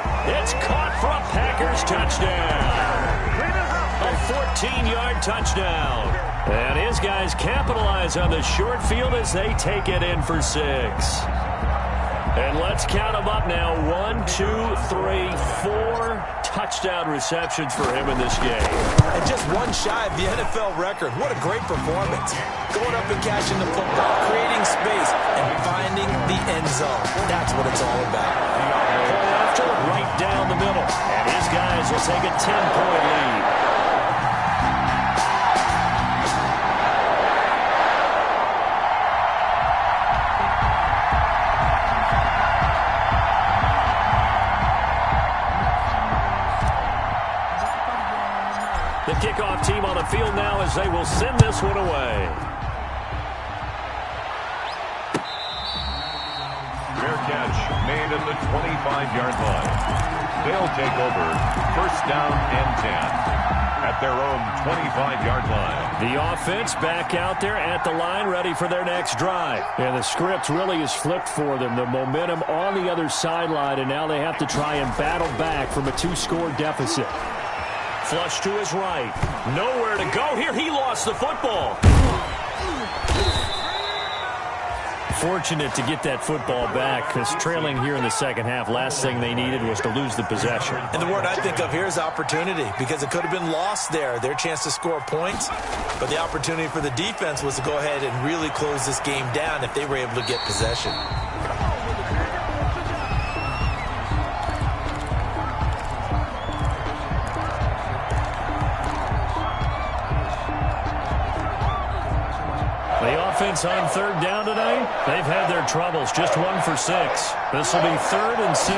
Speaker 4: It's caught for a Packers touchdown. A 14-yard touchdown. And his guys capitalize on the short field as they take it in for 6. And let's count them up now. 1, 2, 3, 4 touchdown receptions for him in this game.
Speaker 3: And just one shy of the NFL record. What a great performance. Going up and catching the football, creating space, and finding the end zone. That's what it's all about.
Speaker 4: After right down the middle. And his guys will take a 10-point lead. The kickoff team on the field now as they will send this one away.
Speaker 2: Fair catch made at the 25-yard line. They'll take over 1st down and 10 at their own 25-yard line.
Speaker 4: The offense back out there at the line, ready for their next drive. And the script really is flipped for them. The momentum on the other sideline, and now they have to try and battle back from a 2-score deficit. Flush to his right. Nowhere to go here. He lost the football. Fortunate to get that football back because trailing here in the second half, last thing they needed was to lose the possession.
Speaker 3: And the word I think of here is opportunity because it could have been lost there. Their chance to score points, but the opportunity for the defense was to go ahead and really close this game down if they were able to get possession.
Speaker 4: Offense on 3rd down today. They've had their troubles. Just 1 for 6. This will be 3rd and 6.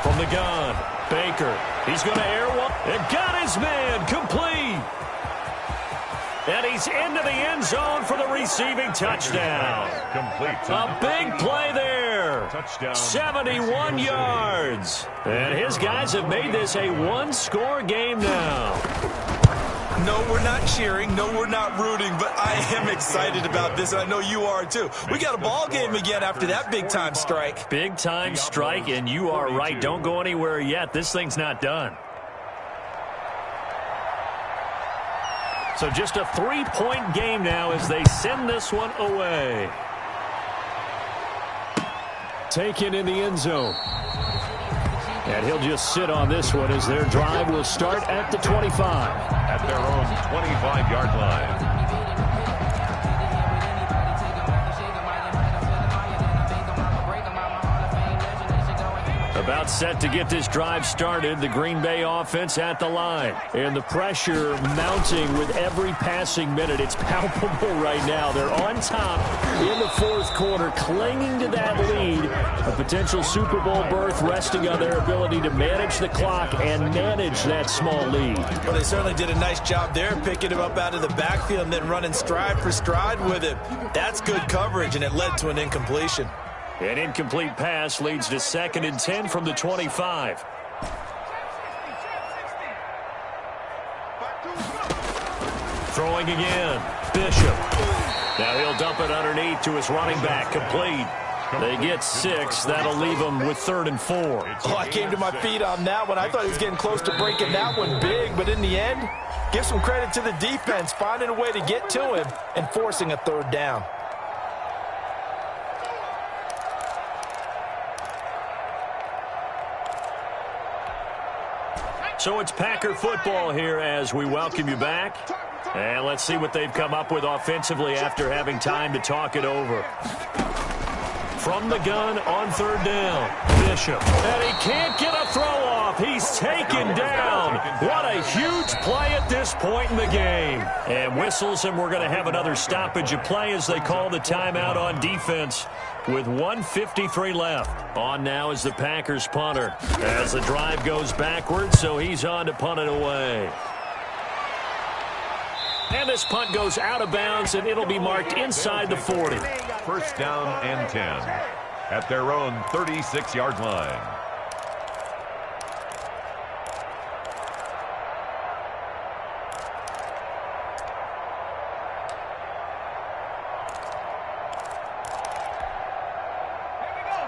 Speaker 4: From the gun, Baker. He's going to air one. And got his man complete. And he's into the end zone for the receiving touchdown.
Speaker 2: Complete.
Speaker 4: A big play there.
Speaker 2: Touchdown.
Speaker 4: 71 yards. And his guys have made this a 1-score game now.
Speaker 3: No, we're not cheering. No, we're not rooting, but I am excited about this, and I know you are too. We got a ball game again after that big-time strike.
Speaker 4: Big-time strike, and you are right. Don't go anywhere yet. This thing's not done. So just a 3-point game now as they send this one away. Taken in the end zone. And he'll just sit on this one as their drive will start at the 25.
Speaker 2: At their own 25-yard line.
Speaker 4: About set to get this drive started. The Green Bay offense at the line. And the pressure mounting with every passing minute. It's palpable right now. They're on top in the 4th quarter, clinging to that lead. A potential Super Bowl berth resting on their ability to manage the clock and manage that small lead.
Speaker 3: Well, they certainly did a nice job there, picking him up out of the backfield and then running stride for stride with him. That's good coverage, and it led to an incompletion.
Speaker 4: An incomplete pass leads to 2nd and 10 from the 25. Throwing again. Bishop. Now he'll dump it underneath to his running back. Complete. They get 6. That'll leave them with 3rd and 4.
Speaker 3: Oh, I came to my feet on that one. I thought he was getting close to breaking that one big, but in the end, give some credit to the defense, finding a way to get to him and forcing a 3rd down.
Speaker 4: So it's Packer football here as we welcome you back. And let's see what they've come up with offensively after having time to talk it over. From the gun on third down, Bishop. And he can't get a throw off. He's taken down. What a huge play at this point in the game. And whistles, and we're going to have another stoppage of play as they call the timeout on defense with 1:53 left. On now is the Packers punter as the drive goes backwards, so he's on to punt it away. And this punt goes out of bounds, and it'll be marked inside the 40.
Speaker 2: First down and 10 at their own 36-yard line.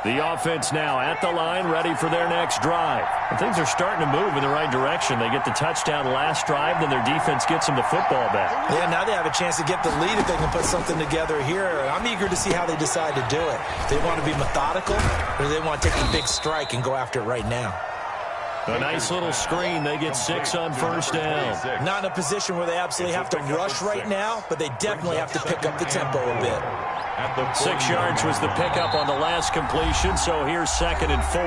Speaker 4: The offense now at the line, ready for their next drive. And things are starting to move in the right direction. They get the touchdown last drive, then their defense gets them the football back.
Speaker 3: Yeah, now they have a chance to get the lead if they can put something together here. I'm eager to see how they decide to do it. Do they want to be methodical, or do they want to take the big strike and go after it right now?
Speaker 4: A nice little screen. They get 6 on first down.
Speaker 3: Not in a position where they absolutely have to rush right now, but they definitely have to pick up the tempo a bit.
Speaker 4: 6 yards was the pickup on the last completion, so here's 2nd and 4.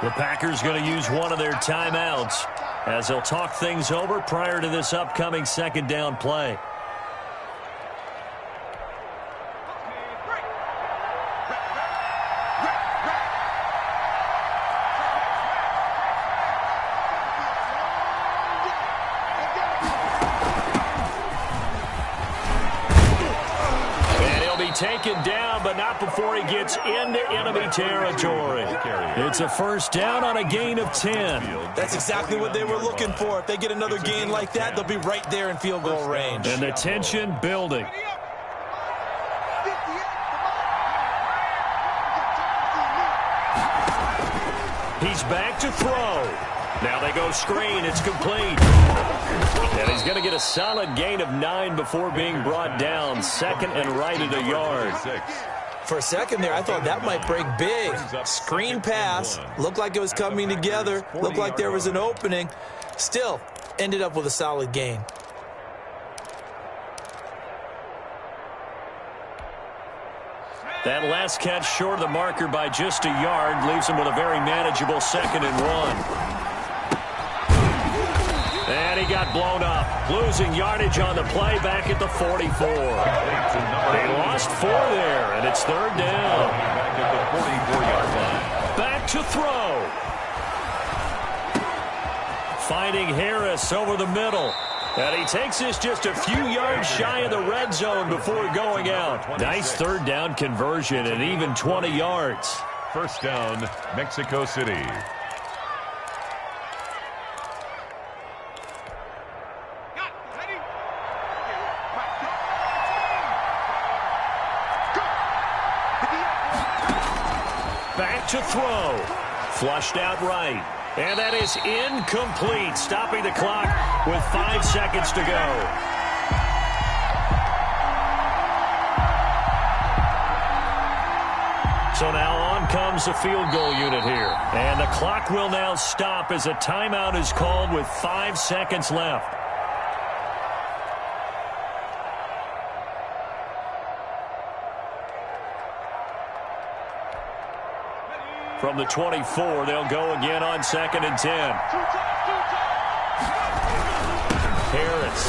Speaker 4: The Packers going to use one of their timeouts as they'll talk things over prior to this upcoming 2nd down play. Taken down, but not before he gets into enemy territory. It's a first down on a gain of 10.
Speaker 3: That's exactly what they were looking for. If they get another gain like that, they'll be right there in field goal range.
Speaker 4: And the tension building. He's back to throw. Now they go screen. It's complete. And he's going to get a solid gain of 9 before being brought down. 2nd and right at a yard.
Speaker 3: For a second there, I thought that might break big. Screen pass. Looked like it was coming together. Looked like there was an opening. Still, ended up with a solid gain.
Speaker 4: That last catch short of the marker by just a yard leaves him with a very manageable 2nd and 1. And he got blown up. Losing yardage on the play back at the 44. They lost 4 there, and it's 3rd down.
Speaker 2: Back at the 44-yard line.
Speaker 4: Back to throw. Finding Harris over the middle. And he takes this just a few yards shy of the red zone before going out. Nice 3rd down conversion and even 20 yards.
Speaker 2: First down, Mexico City.
Speaker 4: Back to throw. Flushed out right. And that is incomplete, stopping the clock with 5 seconds to go. So now on comes the field goal unit here. And the clock will now stop as a timeout is called with 5 seconds left. From the 24, they'll go again on 2nd and 10. Harris.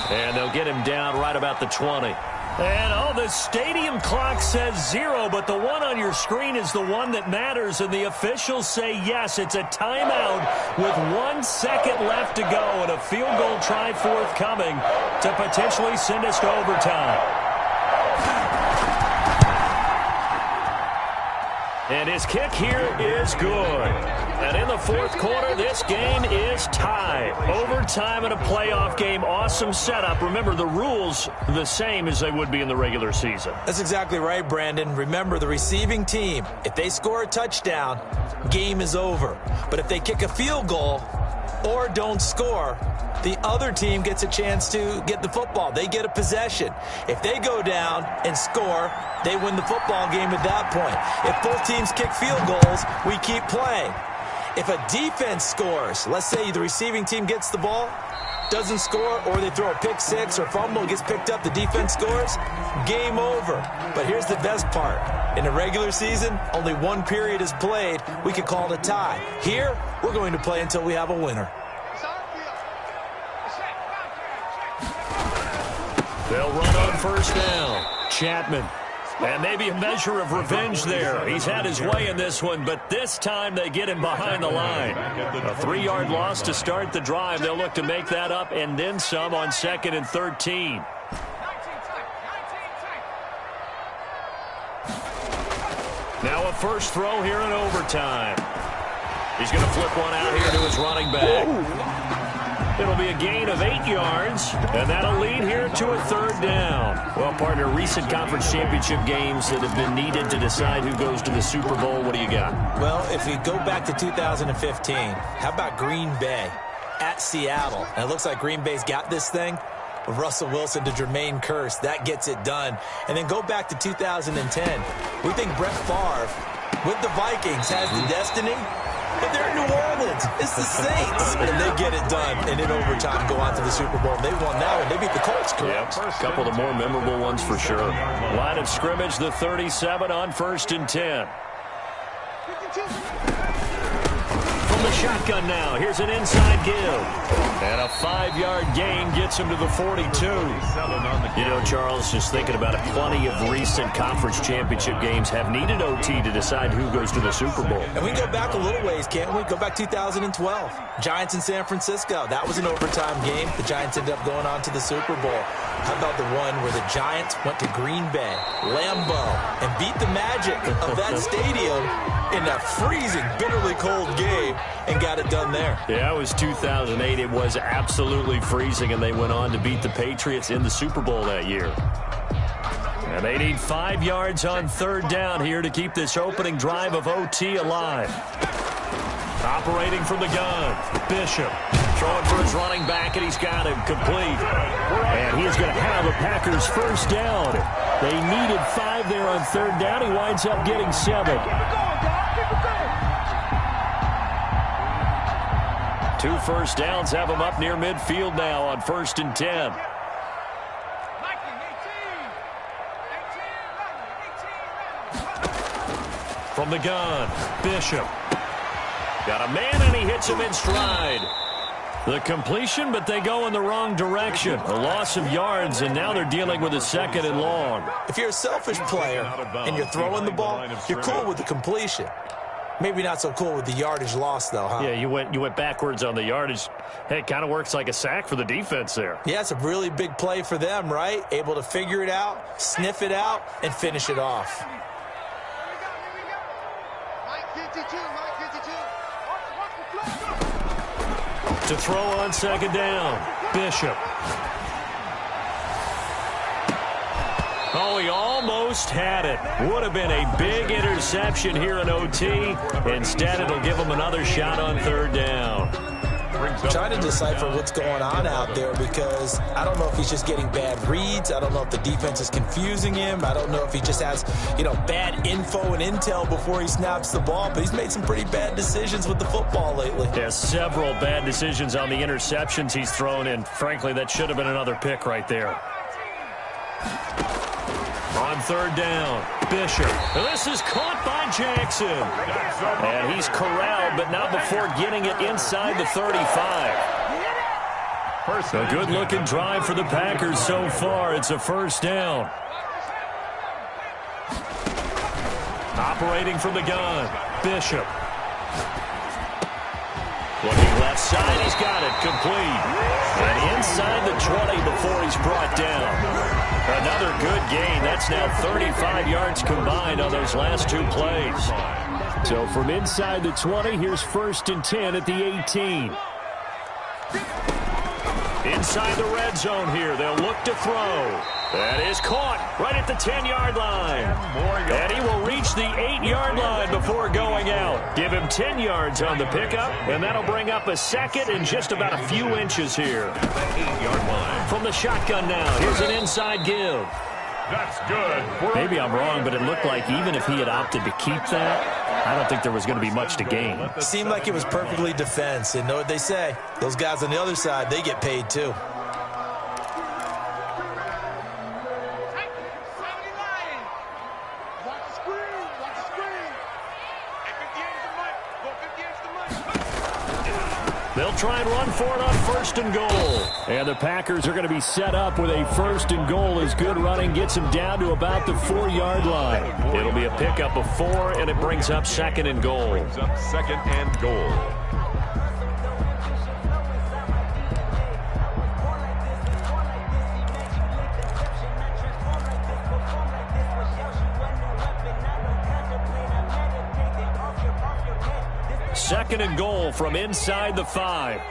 Speaker 4: And they'll get him down right about the 20. And, oh, the stadium clock says 0, but the one on your screen is the one that matters, and the officials say yes, it's a timeout with 1 second left to go, and a field goal try forthcoming to potentially send us to overtime. And his kick here is good. And in the 4th quarter, this game is tied. Overtime in a playoff game. Awesome setup. Remember, the rules are the same as they would be in the regular season.
Speaker 3: That's exactly right, Brandon. Remember, the receiving team, if they score a touchdown, game is over. But if they kick a field goal or don't score, the other team gets a chance to get the football. They get a possession. If they go down and score, they win the football game at that point. If both teams kick field goals, we keep playing. If a defense scores, let's say the receiving team gets the ball, doesn't score, or they throw a pick six or fumble, gets picked up, the defense scores, game over. But here's the best part. In the regular season, only one period is played. We could call it a tie. Here, we're going to play until we have a winner.
Speaker 4: They'll run on first down. Chapman. And maybe a measure of revenge there. He's had his way in this one, but this time they get him behind the line. A 3-yard loss to start the drive. They'll look to make that up and then some on 2nd and 13. Now a first throw here in overtime. He's going to flip one out here to his running back. It'll be a gain of 8 yards, and that'll lead here to a 3rd down. Well, partner, recent conference championship games that have been needed to decide who goes to the Super Bowl. What do you got?
Speaker 3: Well, if we go back to 2015, how about Green Bay at Seattle? And it looks like Green Bay's got this thing. Russell Wilson to Jermaine Kearse, that gets it done. And then go back to 2010. We think Brett Favre with the Vikings has the destiny. But they're in New Orleans. It's the Saints. And they get it done. And in overtime, go on to the Super Bowl. They won that one. They beat the Colts, correct?
Speaker 4: Yep. A couple of the more memorable ones for sure. Line of scrimmage, the 37 on 1st and 10. From the shotgun now, here's an inside give. And a 5-yard gain gets him to the 42. You know, Charles, just thinking about it, plenty of recent conference championship games have needed OT to decide who goes to the Super Bowl.
Speaker 3: And we can go back a little ways, can't we? Go back 2012. Giants in San Francisco. That was an overtime game. The Giants ended up going on to the Super Bowl. How about the one where the Giants went to Green Bay, Lambeau, and beat the magic of that stadium in that freezing, bitterly cold game and got it done there?
Speaker 4: Yeah, it was 2008. It was absolutely freezing, and they went on to beat the Patriots in the Super Bowl that year. And they need 5 yards on 3rd down here to keep this opening drive of OT alive. Operating from the gun, Bishop. Throwing for his running back, and he's got him complete. And he's going to have a Packers first down. They needed 5 there on 3rd down. He winds up getting 7. 2 first downs have him up near midfield now on 1st and 10. From the gun, Bishop. Got a man, and he hits him in stride. The completion, but they go in the wrong direction. A loss of yards, and now they're dealing with a 2nd and long.
Speaker 3: If you're a selfish player and you're throwing the ball, you're cool with the completion. Maybe not so cool with the yardage loss, though, huh?
Speaker 4: Yeah, you went backwards on the yardage. Hey, it kind of works like a sack for the defense there.
Speaker 3: Yeah, it's a really big play for them, right? Able to figure it out, sniff it out, and finish it off.
Speaker 4: To throw on 2nd down, Bishop. Oh, he almost had it. Would have been a big interception here in OT. Instead, it'll give him another shot on 3rd down.
Speaker 3: I'm trying to decipher what's going on out there because I don't know if he's just getting bad reads. I don't know if the defense is confusing him. I don't know if he just has, bad info and intel before he snaps the ball. But he's made some pretty bad decisions with the football lately.
Speaker 4: Yeah, several bad decisions on the interceptions he's thrown in. Frankly, that should have been another pick right there. On 3rd down, Bishop. This is caught by Jackson. And he's corralled, but not before getting it inside the 35. A good-looking drive for the Packers so far. It's a first down. Operating from the gun, Bishop. Looking left side, he's got it complete. And inside the 20 before he's brought down. Another good gain. That's now 35 yards combined on those last 2 plays. So from inside the 20, here's 1st and 10 at the 18. Inside the red zone here, they'll look to throw. That is caught right at the 10-yard line. And he will reach the 8-yard line before going out. Give him 10 yards on the pickup, and that'll bring up a 2nd and just about a few inches here. From the shotgun now, here's an inside give.
Speaker 2: That's good.
Speaker 4: Maybe I'm wrong, but it looked like even if he had opted to keep that, I don't think there was going to be much to gain.
Speaker 3: It seemed like it was perfectly defense. And know what they say? Those guys on the other side, they get paid too.
Speaker 4: They'll try and run for it on 1st and goal. And the Packers are going to be set up with a 1st and goal as good running gets them down to about the 4-yard line. It'll be a pickup of 4, and it brings up 2nd and goal.
Speaker 2: Brings up 2nd and goal.
Speaker 4: Second and goal from inside the 5.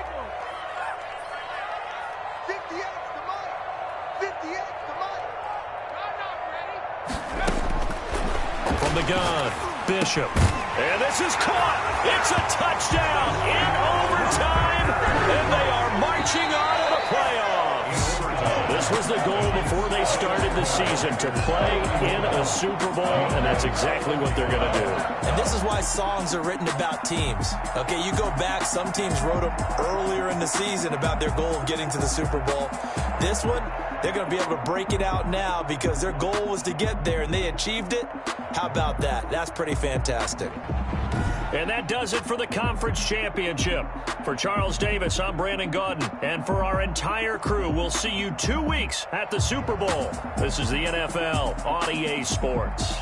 Speaker 4: From the gun, Bishop. And this is caught. It's a touchdown in overtime. And they are marching on to the playoffs. This was the goal before they started the season, to play in a Super Bowl, and that's exactly what they're going to do.
Speaker 3: And this is why songs are written about teams. Okay, you go back, some teams wrote them earlier in the season about their goal of getting to the Super Bowl. This one, they're going to be able to break it out now because their goal was to get there, and they achieved it. How about that? That's pretty fantastic.
Speaker 4: And that does it for the conference championship. For Charles Davis, I'm Brandon Gaudin. And for our entire crew, we'll see you 2 weeks at the Super Bowl. This is the NFL on EA Sports.